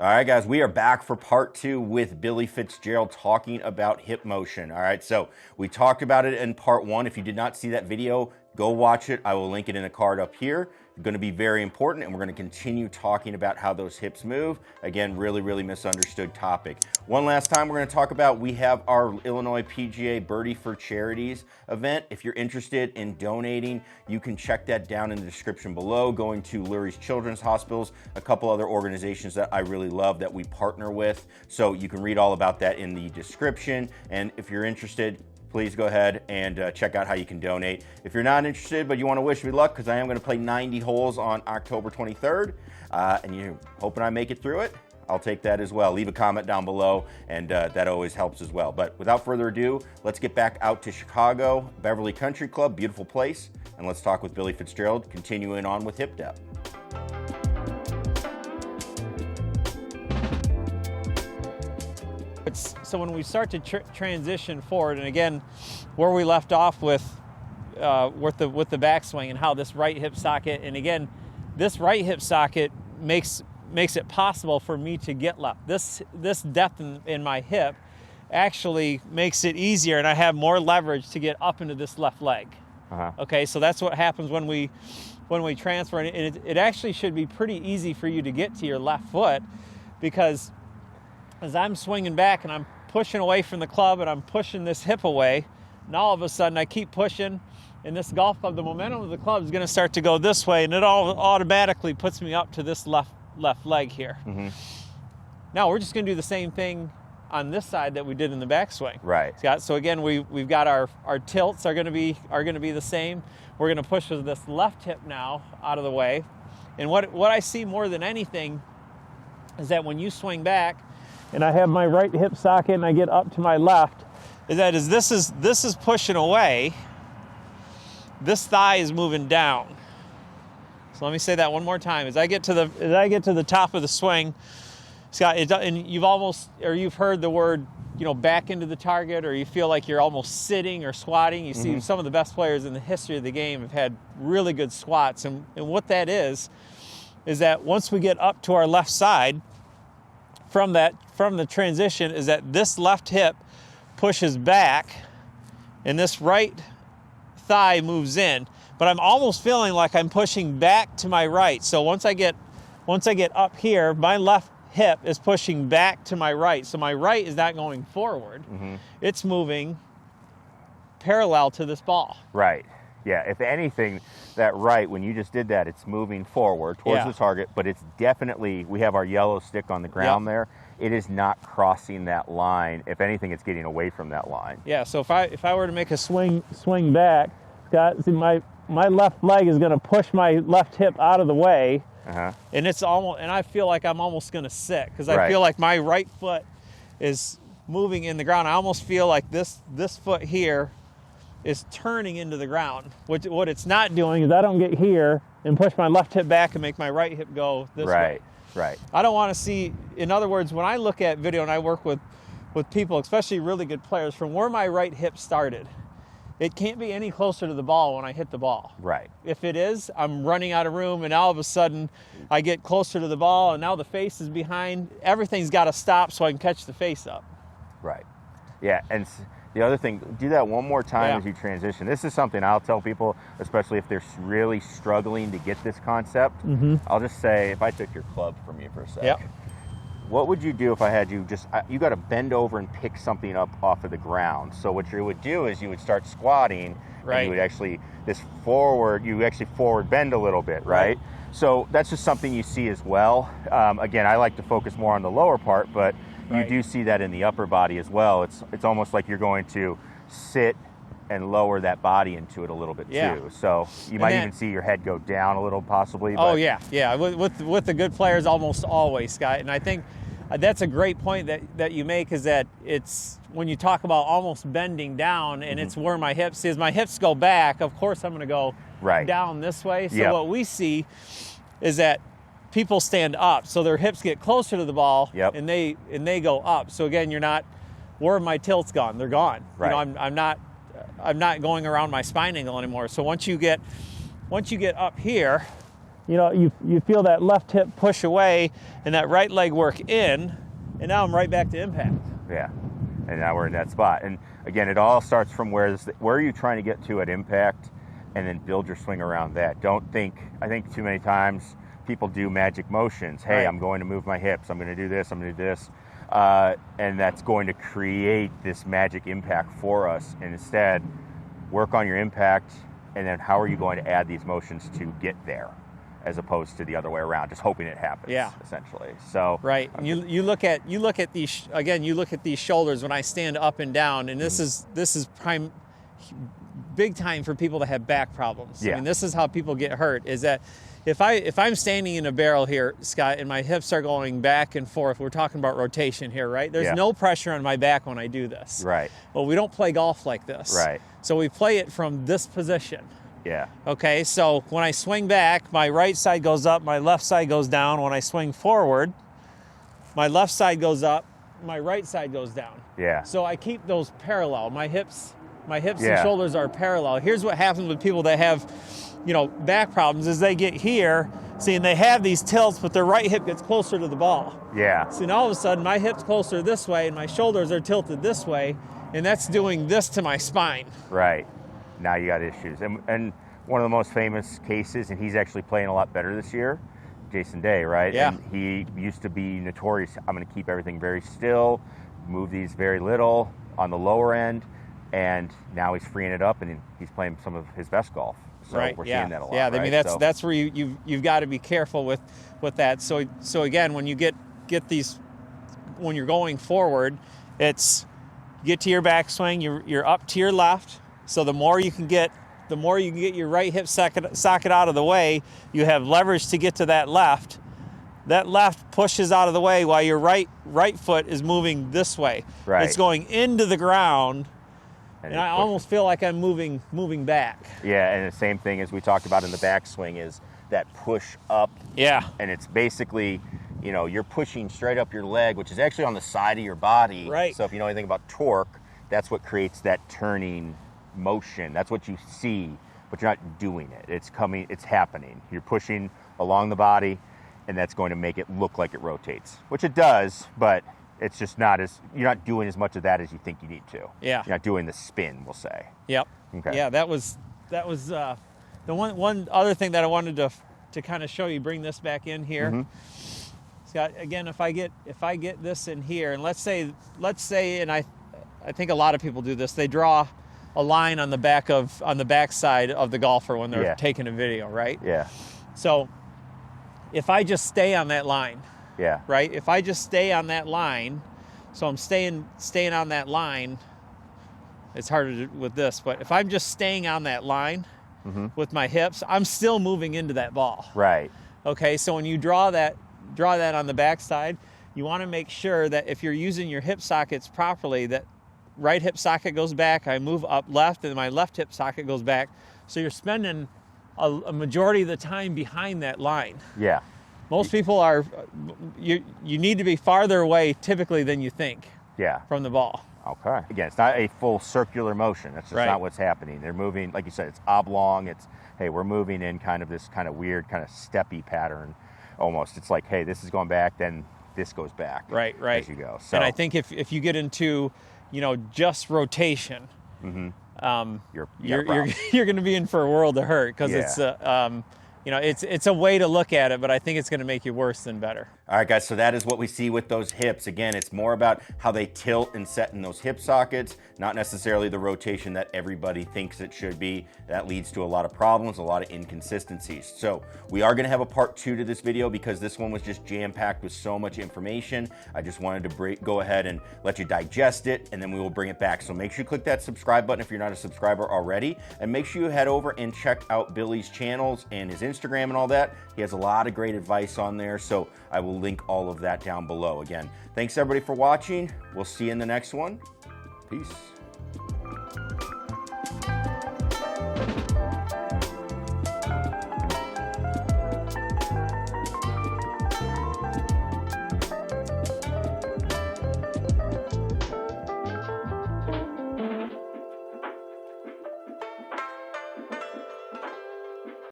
All right, guys, we are back for part 2 with Billy Fitzgerald talking about hip motion. All right, so we talked about it in part 1. If you did not see that video, go watch it. I will link it in a card up here. It's going to be very important, and we're going to continue talking about how those hips move. Again, really misunderstood topic. One last time, we're going to talk about, we have our Illinois PGA Birdie for Charities event. If you're interested in donating, you can check that down in the description below, going to Lurie's Children's Hospitals, a couple other organizations that I really love that we partner with. So you can read all about that in the description. And if you're interested, please go ahead and check out how you can donate. If you're not interested, but you want to wish me luck, because I am going to play 90 holes on October 23rd, and you're hoping I make it through it, I'll take that as well. Leave a comment down below, and that always helps as well. But without further ado, let's get back out to Chicago, Beverly Country Club, beautiful place, and let's talk with Billy Fitzgerald, continuing on with hip depth. So when we start to transition forward, and again, where we left off with the backswing and how this right hip socket, and again, this right hip socket makes it possible for me to get left. This depth in my hip actually makes it easier, and I have more leverage to get up into this left leg. Okay, so that's what happens when we transfer, and it actually should be pretty easy for you to get to your left foot, because as I'm swinging back and I'm pushing away from the club and I'm pushing this hip away, and all of a sudden I keep pushing, and this golf club, the momentum of the club is going to start to go this way, and it all automatically puts me up to this left leg here. Now we're just going to do the same thing on this side that we did in the backswing. Right. Scott, so again, we've got our tilts are going to be the same. We're going to push this left hip now out of the way, and what I see more than anything is that when you swing back, and I have my right hip socket and I get up to my left, this is pushing away. This thigh is moving down. So let me say that one more time. As I get to the top of the swing, Scott, and you've heard the word, back into the target, or you feel like you're almost sitting or squatting. You see some of the best players in the history of the game have had really good squats, and what that is that once we get up to our left side, from the transition, is that this left hip pushes back and this right thigh moves in, but I'm almost feeling like I'm pushing back to my right. So once I get up here, my left hip is pushing back to my right. So my right is not going forward. It's moving parallel to this ball. Right. Yeah, if anything, that right, when you just did that, it's moving forward towards the target, but it's definitely, we have our yellow stick on the ground there. It is not crossing that line. If anything, it's getting away from that line. Yeah, so if I were to make a swing back, Scott, see my left leg is going to push my left hip out of the way, and I feel like I'm almost going to sit, because I feel like my right foot is moving in the ground. I almost feel like this foot here is turning into the ground. What it's not doing is I don't get here and push my left hip back and make my right hip go this way. Right. I don't want to see, in other words, when I look at video and I work with people, especially really good players, from where my right hip started, it can't be any closer to the ball when I hit the ball. Right. If it is, I'm running out of room, and all of a sudden I get closer to the ball, and now the face is behind. Everything's got to stop so I can catch the face up. Right. Yeah, and the other thing, do that one more time as you transition. This is something I'll tell people, especially if they're really struggling to get this concept. I'll just say, if I took your club from you for a sec, what would you do if I had you you got to bend over and pick something up off of the ground. So what you would do is you would start squatting, and you would actually, forward bend a little bit, right? So that's just something you see as well. Again, I like to focus more on the lower part, but you do see that in the upper body as well. It's almost like you're going to sit and lower that body into it a little bit too. So you might even see your head go down a little possibly. But. Oh yeah. With the good players, almost always, Scott. And I think that's a great point that you make, is that it's when you talk about almost bending down, and it's where my hips, as my hips go back, of course I'm going to go down this way. So what we see is that people stand up, so their hips get closer to the ball, and they go up. So again, you're not, where my tilt's gone, they're gone. Right. I'm not going around my spine angle anymore. So once you get up here, you know, you feel that left hip push away and that right leg work in, and now I'm right back to impact. Yeah, and now we're in that spot. And again, it all starts from where are you trying to get to at impact, and then build your swing around that. I think too many times people do magic motions. Hey, Right. I'm going to move my hips. I'm going to do this. I'm going to do this. And that's going to create this magic impact for us. And instead, work on your impact, and then how are you going to add these motions to get there, as opposed to the other way around, just hoping it happens. Yeah. Essentially. So right. You look at these again. You look at these shoulders when I stand up and down, and this is big time for people that have back problems. Yeah. I mean, this is how people get hurt. Is that if I'm standing in a barrel here, Scott, and my hips are going back and forth, we're talking about rotation here, right? There's no pressure on my back when I do this. Right. Well, we don't play golf like this. Right. So we play it from this position. Yeah. Okay, so when I swing back, my right side goes up, my left side goes down. When I swing forward, my left side goes up, my right side goes down. Yeah. So I keep those parallel. My hips and Yeah. shoulders are parallel. Here's what happens with people that have, you know, back problems is they get here, see, and they have these tilts, but their right hip gets closer to the ball. Yeah. See, and all of a sudden my hip's closer this way and my shoulders are tilted this way, and that's doing this to my spine. Right. Now you got issues. And one of the most famous cases, and he's actually playing a lot better this year, Jason Day, right? Yeah. And he used to be notorious, I'm going to keep everything very still, move these very little on the lower end, and now he's freeing it up and he's playing some of his best golf. So right. we're yeah. seeing that a lot. Yeah. Right? I mean, that's where you've got to be careful with that. So again, when you get these, when you're going forward, it's get to your backswing, you're up to your left. So the more you can get your right hip socket out of the way, you have leverage to get to that left. That left pushes out of the way while your right foot is moving this way. Right. It's going into the ground, and I it pushes. almost feel like I'm moving back. Yeah, and the same thing as we talked about in the backswing is that push up. Yeah. And it's basically, you know, you're pushing straight up your leg, which is actually on the side of your body. Right. So if you know anything about torque, that's what creates that turning motion. That's what you see, but you're not doing it. It's happening. You're pushing along the body, and that's going to make it look like it rotates, which it does, but it's just you're not doing as much of that as you think you need to. Yeah. You're not doing the spin, we'll say. Yep. Okay. Yeah, that was the one other thing that I wanted to kind of show you. Bring this back in here. Mm-hmm. Scott, again, if I get this in here, and let's say, and I think a lot of people do this. They draw a line on the back side of the golfer when they're taking a video, right? Yeah. So if I just stay on that line, Yeah. right? If I just stay on that line, so I'm staying on that line. It's harder to, with this, but if I'm just staying on that line with my hips, I'm still moving into that ball. Right. Okay, so when you draw that on the backside, you want to make sure that if you're using your hip sockets properly, that right hip socket goes back, I move up left, and my left hip socket goes back. So you're spending a majority of the time behind that line. Yeah. Most people are, you need to be farther away typically than you think Yeah. from the ball. Okay. Again, it's not a full circular motion. That's just Right. not what's happening. They're moving, like you said, it's oblong. It's, hey, we're moving in kind of this kind of weird, kind of steppy pattern almost. It's like, hey, this is going back, then this goes back. Right. As you go. So And I think if you get into, just rotation, you're you're going to be in for a world of hurt because it's a way to look at it, but I think it's going to make you worse than better. All right, guys, so that is what we see with those hips. Again, it's more about how they tilt and set in those hip sockets, not necessarily the rotation that everybody thinks it should be. That leads to a lot of problems, a lot of inconsistencies. So we are going to have a part 2 to this video because this one was just jam-packed with so much information. I just wanted to go ahead and let you digest it, and then we will bring it back. So make sure you click that subscribe button if you're not a subscriber already, and make sure you head over and check out Billy's channels and his Instagram and all that. He has a lot of great advice on there, so I will link all of that down below. Again, thanks everybody for watching. We'll see you in the next one. Peace.